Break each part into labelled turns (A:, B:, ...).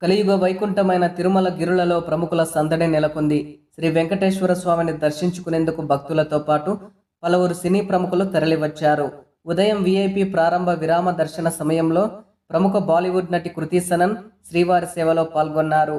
A: కలియుగ వైకుంఠమైన తిరుమల గిరులలో ప్రముఖుల సందడి నెలకొంది. శ్రీ వెంకటేశ్వర స్వామిని దర్శించుకునేందుకు భక్తులతో పాటు పలువురు సినీ ప్రముఖులు తరలివచ్చారు. ఉదయం వీఐపీ ప్రారంభ విరామ దర్శన సమయంలో ప్రముఖ బాలీవుడ్ నటి కృతి సనన్ శ్రీవారి సేవలో పాల్గొన్నారు.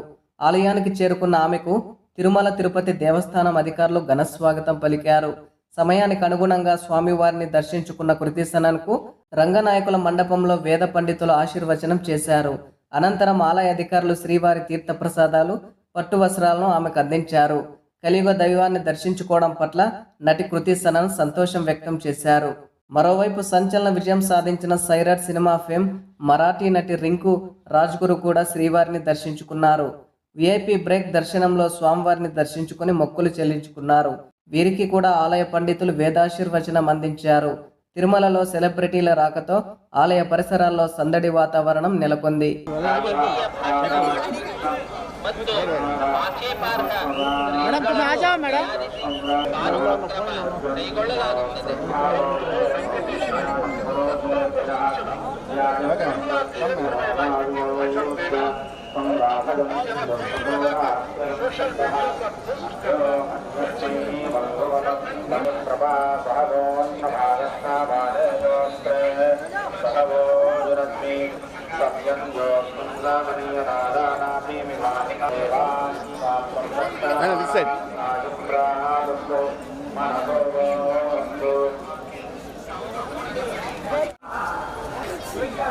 A: ఆలయానికి చేరుకున్న ఆమెకు తిరుమల తిరుపతి దేవస్థానం అధికారులు ఘనస్వాగతం పలికారు. సమయానికి అనుగుణంగా స్వామివారిని దర్శించుకున్న కృతి సనన్కు రంగనాయకుల మండపంలో వేద పండితులు ఆశీర్వచనం చేశారు. అనంతరం ఆలయ అధికారులు శ్రీవారి తీర్థప్రసాదాలు, పట్టు వస్త్రాలను ఆమెకు అందించారు. కలియుగ దైవాన్ని దర్శించుకోవడం పట్ల నటి కృతి సనన్ సంతోషం వ్యక్తం చేశారు. మరోవైపు సంచలన విజయం సాధించిన సైరాట్ సినిమా ఫేమ్ మరాఠీ నటి రింకు రాజ్గురు కూడా శ్రీవారిని దర్శించుకున్నారు. విఐపి బ్రేక్ దర్శనంలో స్వామివారిని దర్శించుకుని మొక్కులు చెల్లించుకున్నారు. వీరికి కూడా ఆలయ పండితులు వేదాశీర్వచనం అందించారు. తిరుమలలో సెలబ్రిటీల రాకతో ఆలయ పరిసరాల్లో సందడి వాతావరణం నెలకొంది.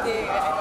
B: Yeah.